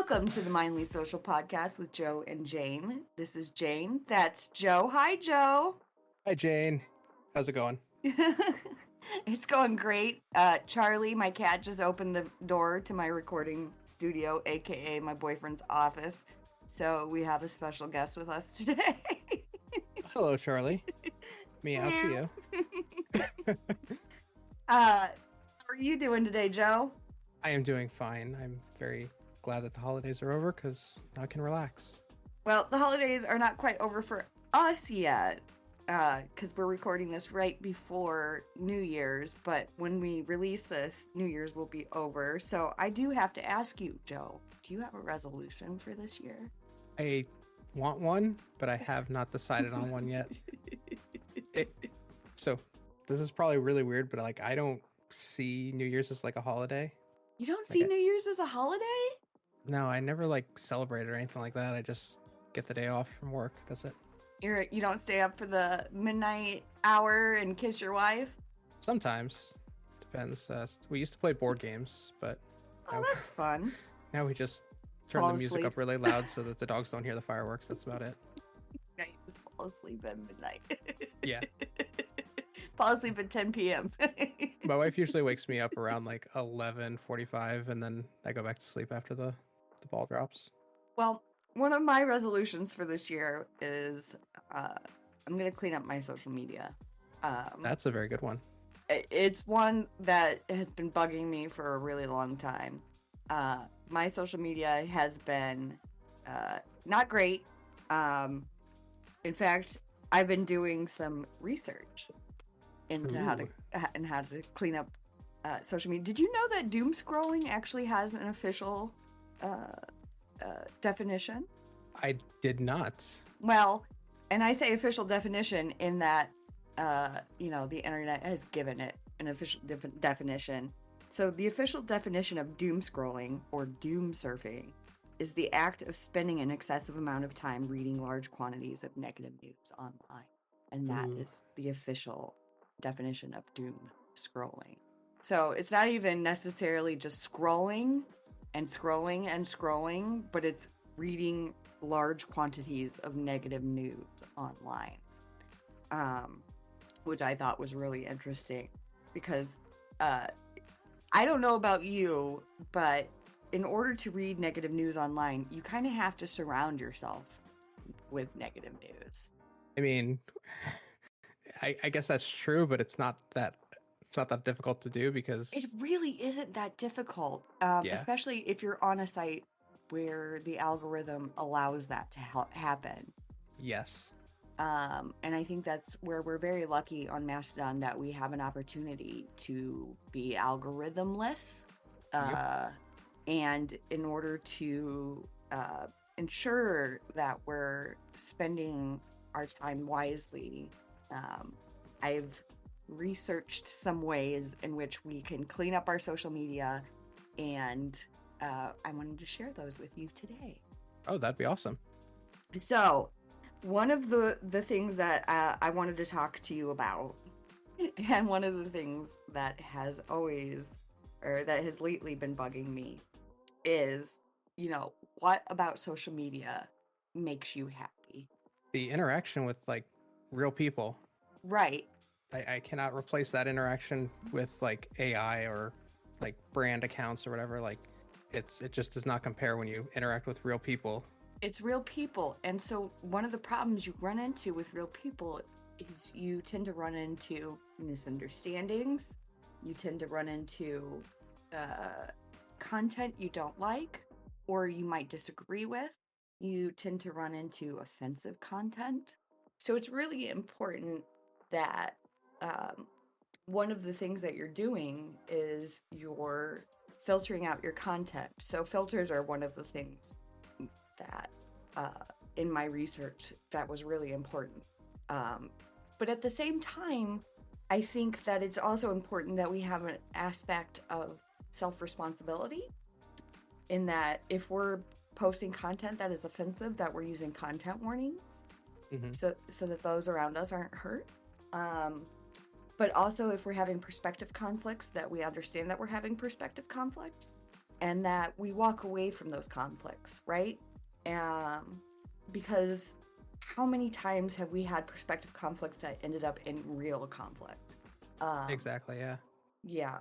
Welcome to the Mindly.Social podcast with Joe and Jane. This is Jane. That's Joe. Hi, Joe. Hi, Jane. How's it going? It's going great. Charlie, my cat, just opened the door to my recording studio, aka my boyfriend's office. So we have a special guest with us today. Hello, Charlie. Meow to you. How are you doing today, Joe? I am doing fine. I'm very glad that the holidays are over because now I can relax. Well, the holidays are not quite over for us yet because we're recording this right before New Year's. But when we release this, New Year's will be over. So I do have to ask you, Joe, do you have a resolution for this year? I want one, but I have not decided on one yet. So this is probably really weird, but I don't see New Year's as like a holiday. You don't see New Year's as a holiday? No, I never celebrate or anything like that. I just get the day off from work. That's it. You don't stay up for the midnight hour and kiss your wife? Sometimes. Depends. We used to play board games, but... Oh, that's fun. Now we just turn the music up really loud so that the dogs don't hear the fireworks. That's about it. Now you just fall asleep at midnight. Yeah. Fall asleep at 10 p.m. My wife usually wakes me up around 11:45, and then I go back to sleep after the ball drops. Well, one of my resolutions for this year is I'm going to clean up my social media. That's a very good one. It's one that has been bugging me for a really long time. My social media has been not great. In fact, I've been doing some research into how to clean up social media. Did you know that doom scrolling actually has an official definition? I did not. Well, and I say official definition in that the internet has given it an official definition. So the official definition of doom scrolling or doom surfing is the act of spending an excessive amount of time reading large quantities of negative news online. And that is the official definition of doom scrolling. So it's not even necessarily just scrolling and scrolling and scrolling, but it's reading large quantities of negative news online, which I thought was really interesting because I don't know about you, but in order to read negative news online, you kind of have to surround yourself with negative news. I mean, I guess that's true, but it's not that difficult to do because it really isn't that difficult, especially if you're on a site where the algorithm allows that to happen. Yes. And I think that's where we're very lucky on Mastodon that we have an opportunity to be algorithmless. Yep. And in order to ensure that we're spending our time wisely, I've researched some ways in which we can clean up our social media, and I wanted to share those with you today. Oh, that'd be awesome. So, one of the things that I wanted to talk to you about, and one of the things that has lately been bugging me is, what about social media makes you happy? The interaction with real people. Right. I cannot replace that interaction with AI or brand accounts or whatever. It just does not compare when you interact with real people. It's real people. And so one of the problems you run into with real people is you tend to run into misunderstandings. You tend to run into content you don't like or you might disagree with. You tend to run into offensive content. So it's really important that one of the things that you're doing is you're filtering out your content. So filters are one of the things that in my research that was really important. But at the same time, I think that it's also important that we have an aspect of self-responsibility in that if we're posting content that is offensive, that we're using content warnings so that those around us aren't hurt. But also if we're having perspective conflicts, that we understand that we're having perspective conflicts. and that we walk away from those conflicts, right? Um, because how many times have we had perspective conflicts that ended up in real conflict? Exactly, yeah. Yeah.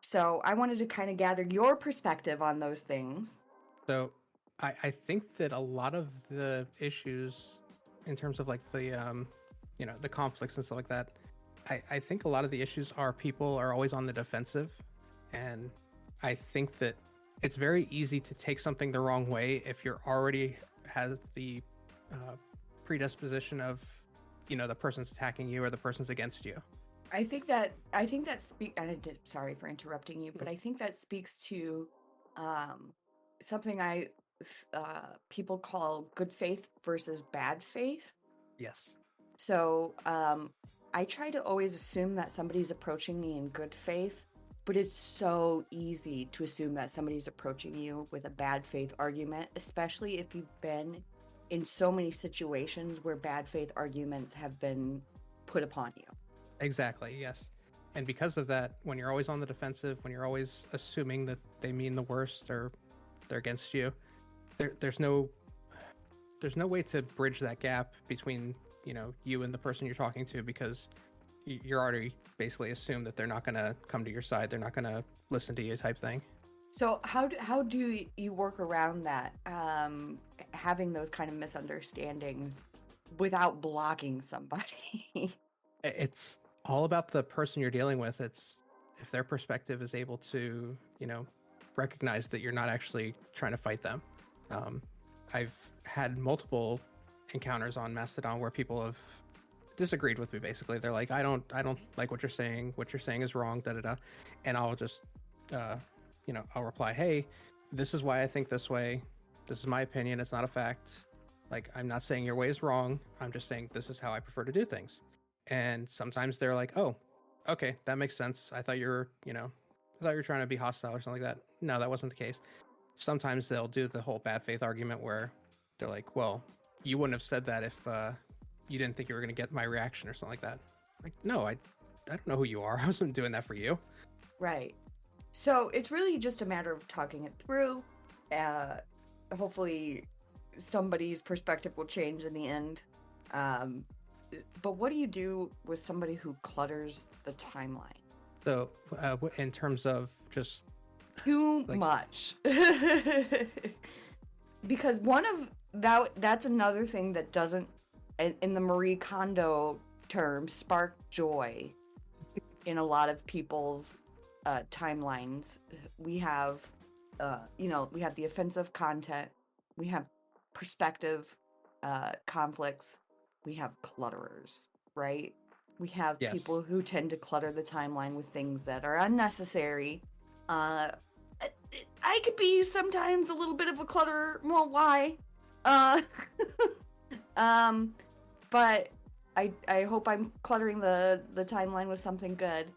So I wanted to kind of gather your perspective on those things. So I think that a lot of the issues in terms of like the conflicts and stuff like that, I think a lot of the issues are people are always on the defensive. And I think that it's very easy to take something the wrong way if you're already has the uh, predisposition of, the person's attacking you or the person's against you. I think that speak. Sorry for interrupting you, but I think that speaks to um, something people call good faith versus bad faith. Yes. So I try to always assume that somebody's approaching me in good faith, but it's so easy to assume that somebody's approaching you with a bad faith argument, especially if you've been in so many situations where bad faith arguments have been put upon you. Exactly, yes. And because of that, when you're always on the defensive, when you're always assuming that they mean the worst or they're against you, there's no way to bridge that gap between, you and the person you're talking to, because you're already basically assumed that they're not going to come to your side, they're not going to listen to you type thing. So how do you work around that, having those kind of misunderstandings without blocking somebody? It's all about the person you're dealing with. It's if their perspective is able to, recognize that you're not actually trying to fight them. Um, I've had multiple encounters on Mastodon where people have disagreed with me. Basically, they're like, I don't like what you're saying. What you're saying is wrong. Da da da. And I'll just, uh, I'll reply, hey, this is why I think this way. This is my opinion. It's not a fact. Like, I'm not saying your way is wrong. I'm just saying this is how I prefer to do things. And sometimes they're like, oh, okay, that makes sense. I thought you were trying to be hostile or something like that. No, that wasn't the case. Sometimes they'll do the whole bad faith argument where they're like, well, you wouldn't have said that if you didn't think you were going to get my reaction or something like that. Like, no, I don't know who you are. I wasn't doing that for you. Right. So it's really just a matter of talking it through. Uh, Hopefully, somebody's perspective will change in the end. Um, but what do you do with somebody who clutters the timeline? So, in terms of just Too like, much. Because that's another thing that doesn't, in the Marie Kondo term, spark joy in a lot of people's timelines. We have we have the offensive content, we have perspective conflicts, we have clutterers, right? We have yes, people who tend to clutter the timeline with things that are unnecessary. uh I could be sometimes a little bit of a clutterer, won't lie. uh um but I hope I'm cluttering the timeline with something good.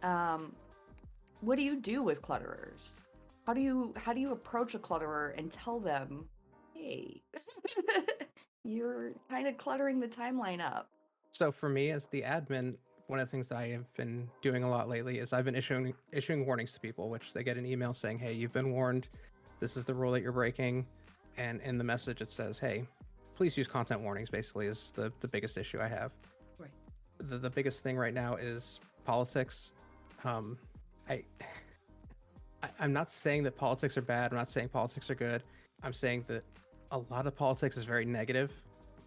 um what do you do with clutterers? How do you approach a clutterer and tell them, hey, you're kind of cluttering the timeline up? so for me as the admin, one of the things that I have been doing a lot lately is I've been issuing warnings to people, which they get an email saying, hey, you've been warned. This is the rule that you're breaking. And in the message it says, hey, please use content warnings. Basically, is the biggest issue I have. Right. The biggest thing right now is politics. Um, I I'm not saying that politics are bad. I'm not saying politics are good. I'm saying that a lot of politics is very negative,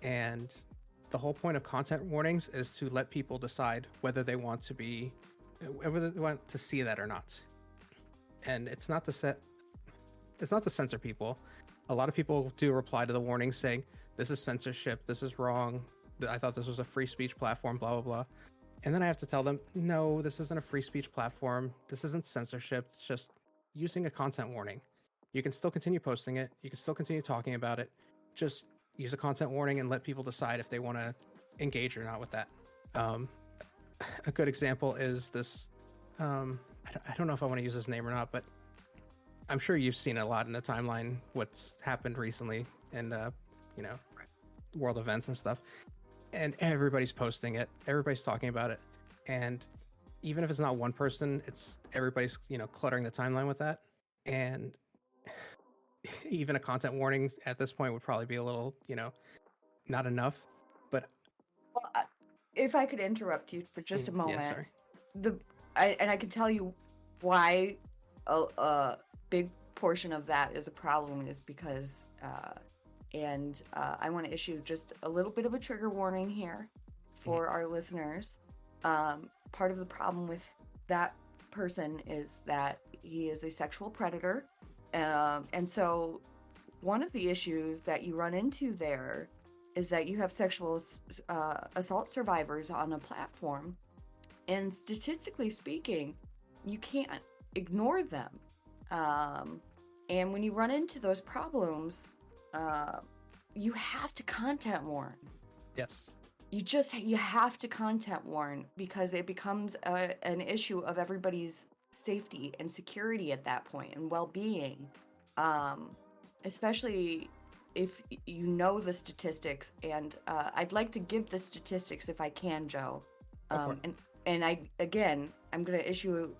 and the whole point of content warnings is to let people decide whether they want to see that or not. And it's not to censor people. A lot of people do reply to the warning saying, this is censorship, this is wrong, I thought this was a free speech platform, blah blah blah. And then I have to tell them, no, this isn't a free speech platform, this isn't censorship, it's just using a content warning. You can still continue posting it, you can still continue talking about it, just use a content warning and let people decide if they want to engage or not with that. um, a good example is this. I don't know if I want to use his name or not, but I'm sure you've seen a lot in the timeline what's happened recently in you know world events and stuff, and everybody's posting it, everybody's talking about it, and even if it's not one person, it's everybody's cluttering the timeline with that. And even a content warning at this point would probably be a little, not enough. But Well, if I could interrupt you for just a yeah, moment, sorry. I can tell you why a big portion of that is a problem is because, I want to issue just a little bit of a trigger warning here for our listeners. Part of the problem with that person is that he is a sexual predator. And so one of the issues that you run into there is that you have sexual assault survivors on a platform, and statistically speaking, you can't ignore them. And when you run into those problems, you have to content warn. Yes. You have to content warn because it becomes an issue of everybody's safety and security at that point and well-being, especially if you know the statistics. And I'd like to give the statistics if I can, Joe. And I'm going to issue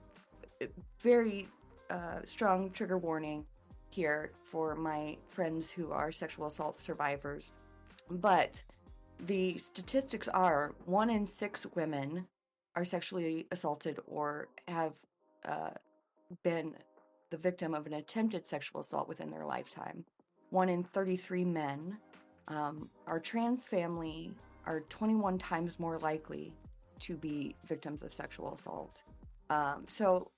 a very strong trigger warning here for my friends who are sexual assault survivors. But the statistics are 1 in 6 women are sexually assaulted or have been the victim of an attempted sexual assault within their lifetime. 1 in 33 men. Our trans family are 21 times more likely to be victims of sexual assault. So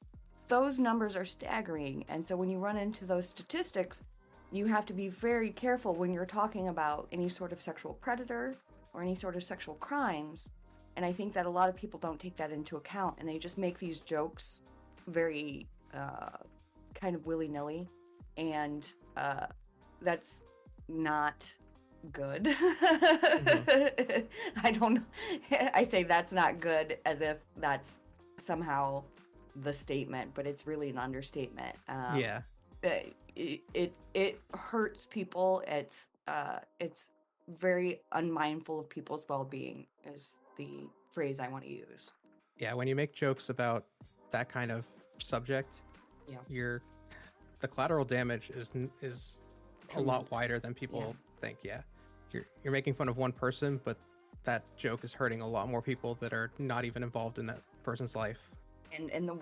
those numbers are staggering. And so when you run into those statistics, you have to be very careful when you're talking about any sort of sexual predator or any sort of sexual crimes. And I think that a lot of people don't take that into account, and they just make these jokes very kind of willy-nilly. And that's not good. I don't I say that's not good as if that's somehow the statement, but it's really an understatement. Yeah. It hurts people. It's very unmindful of people's well-being is the phrase I want to use. Yeah, when you make jokes about that kind of subject, the collateral damage is a lot wider than people think. Yeah, you're making fun of one person, but that joke is hurting a lot more people that are not even involved in that person's life. And in the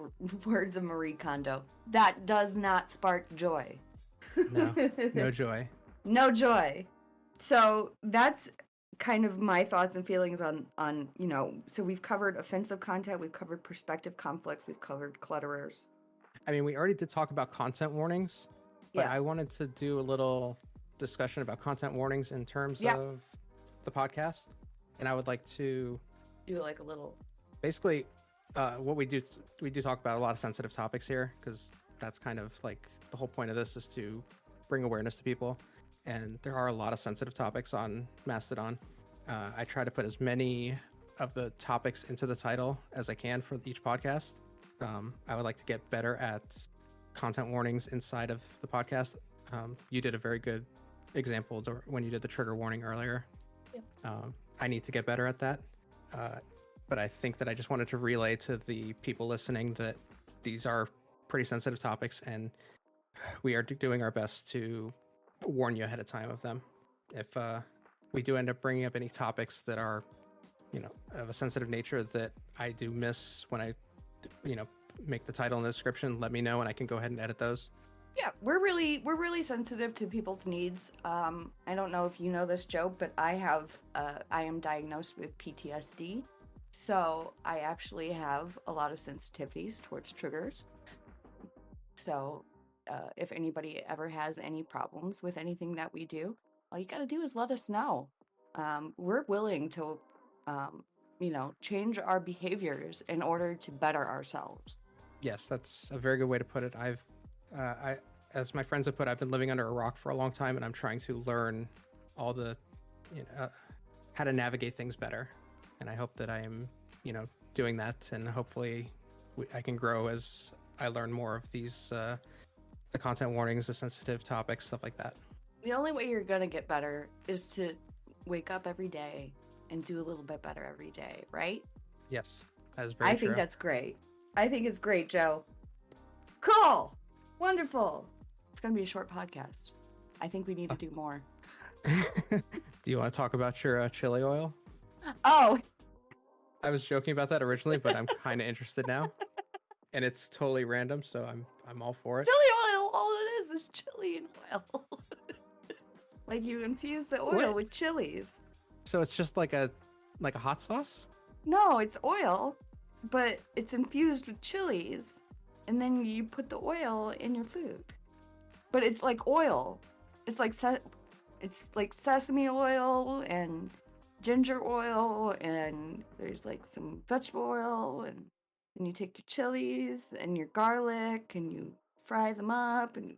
words of Marie Kondo, that does not spark joy. No joy. No joy. So that's kind of my thoughts and feelings on so we've covered offensive content, we've covered perspective conflicts, we've covered clutterers. I mean, we already did talk about content warnings, but I wanted to do a little discussion about content warnings in terms of the podcast. And I would like to do like a little... Basically, what we do talk about a lot of sensitive topics here, because that's kind of like the whole point of this is to bring awareness to people. And there are a lot of sensitive topics on Mastodon. I try to put as many of the topics into the title as I can for each podcast. I would like to get better at content warnings inside of the podcast. You did a very good example when you did the trigger warning earlier. I need to get better at that. But I think that I just wanted to relay to the people listening that these are pretty sensitive topics, and we are doing our best to warn you ahead of time of them. If we do end up bringing up any topics that are, of a sensitive nature that I do miss when I, make the title and the description, let me know and I can go ahead and edit those. Yeah, we're really sensitive to people's needs. I don't know if you know this, Joe, but I am diagnosed with PTSD. So I actually have a lot of sensitivities towards triggers. So if anybody ever has any problems with anything that we do, all you got to do is let us know. We're willing to, change our behaviors in order to better ourselves. Yes, that's a very good way to put it. As my friends have put, I've been living under a rock for a long time, and I'm trying to learn all the, how to navigate things better. And I hope that I am, doing that, and hopefully I can grow as I learn more of these, the content warnings, the sensitive topics, stuff like that. The only way you're going to get better is to wake up every day and do a little bit better every day, right? Yes, that is very true. I think that's great. I think it's great, Joe. Cool. Wonderful. It's going to be a short podcast. I think we need to do more. Do you want to talk about your chili oil? Oh, I was joking about that originally, but I'm kind of interested now, and it's totally random, so I'm all for it. chili oil, all it is chili and oil. Like you infuse the oil What? with chilies. So it's just like a hot sauce? No, it's oil, but it's infused with chilies, and then you put the oil in your food. But it's like oil. It's like sesame oil and ginger oil, and there's like some vegetable oil, and you take your chilies and your garlic and you fry them up, and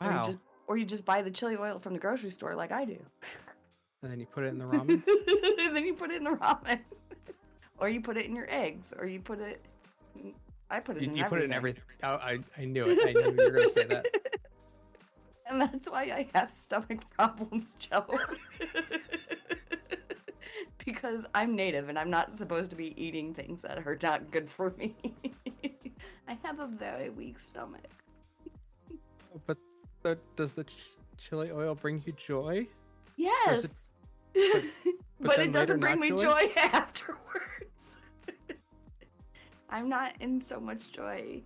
Wow. or you just buy the chili oil from the grocery store like I do. And then you put it in the ramen? And then you put it in the ramen. Or you put it in your eggs, or you put it I put it in everything. You put it in everything. Oh, I knew it. I knew you were going to say that. And that's why I have stomach problems, Joe. Because I'm native and I'm not supposed to be eating things that are not good for me. I have a very weak stomach. But does the chili oil bring you joy? Yes. But then it doesn't later bring me not joy afterwards. I'm not in so much joy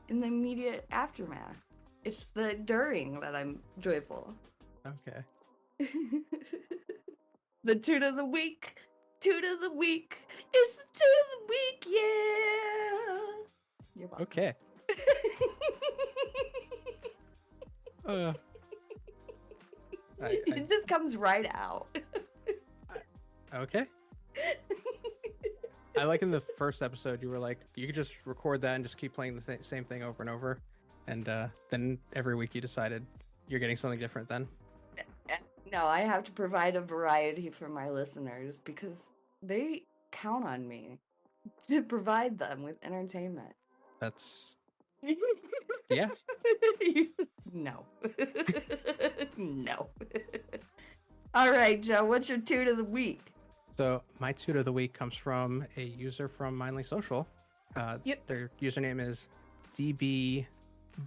in the immediate aftermath. It's the during that I'm joyful. Okay. The toot of the week. Toot of the week. It's the toot of the week, yeah. You're welcome. Okay. It just comes right out. Okay. I like in the first episode, you were like, you could just record that and just keep playing the same thing over and over. And then every week you decided you're getting something different then. No, I have to provide a variety for my listeners because they count on me to provide them with entertainment. That's... Yeah. No. No. All right, Joe, what's your toot of the week? So my toot of the week comes from a user from Mindly.Social. Yep. Their username is DB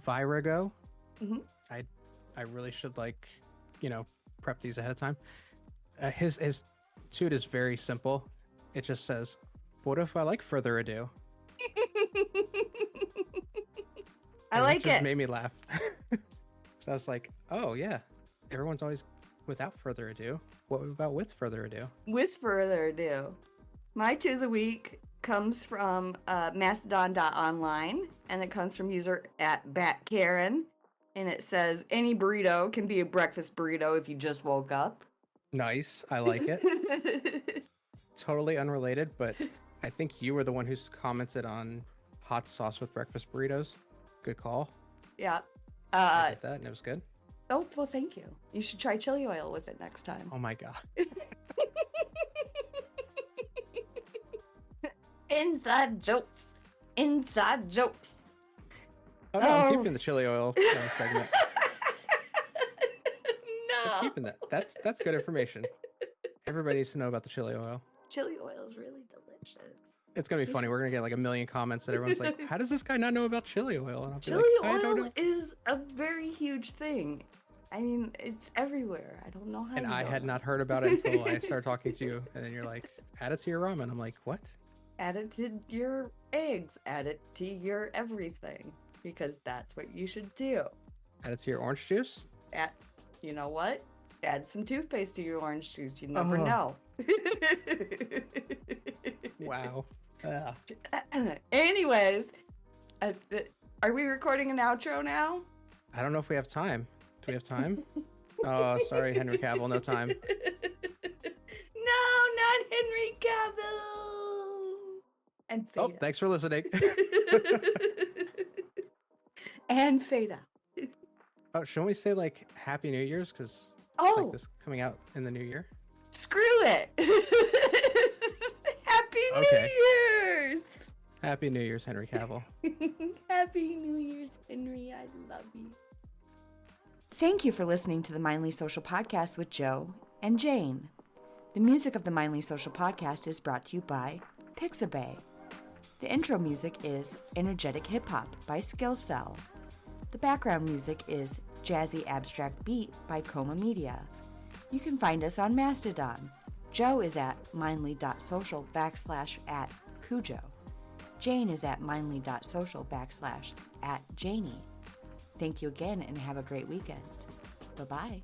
Virago. Mm-hmm. I really should prep these ahead of time. His toot is very simple. It just says, "What if I like further ado?" I like it. It just made me laugh. So I was like, oh yeah, everyone's always without further ado. What about with further ado? With further ado, my toot of the week comes from mastodon.online, and it comes from user @BatKaren, and it says, any burrito can be a breakfast burrito if you just woke up. Nice, I like it. Totally unrelated, but I think you were the one who's commented on hot sauce with breakfast burritos. Good call. Yeah. I did that and it was good. Oh, well, thank you. You should try chili oil with it next time. Oh my god. Inside jokes. Inside jokes. Oh no, I'm keeping the chili oil segment. No. I'm keeping that. That's good information. Everybody needs to know about the chili oil. Chili oil is really delicious. It's gonna be funny. We're gonna get like a million comments that everyone's like, "How does this guy not know about chili oil?" And I'll be chili like, I don't oil know. is a very huge thing. I mean, it's everywhere. I don't know how. And I had not heard about it until I started talking to you, and then you're like, "Add it to your ramen." I'm like, "What?" Add it to your eggs. Add it to your everything, because that's what you should do. Add it to your orange juice. You know what? Add some toothpaste to your orange juice. You never know. Wow. Anyways, are we recording an outro now? I don't know if we have time. Do we have time? Oh, sorry, Henry Cavill, no time. No, not Henry Cavill. And fade out. Thanks for listening. And fade out. Oh, shouldn't we say like Happy New Year's? Because like this coming out in the new year. Screw it. Happy New Year's. Happy New Year's, Henry Cavill. Happy New Year's, Henry. I love you. Thank you for listening to the Mindly.Social podcast with Joe and Jane. The music of the Mindly.Social podcast is brought to you by Pixabay. The intro music is Energetic Hip Hop by Skill Cell. The background music is Jazzy Abstract Beat by Coma Media. You can find us on Mastodon. Joe is at Mindly.Social /@Cujo. Jane is at Mindly.Social /@Janie. Thank you again and have a great weekend. Bye-bye.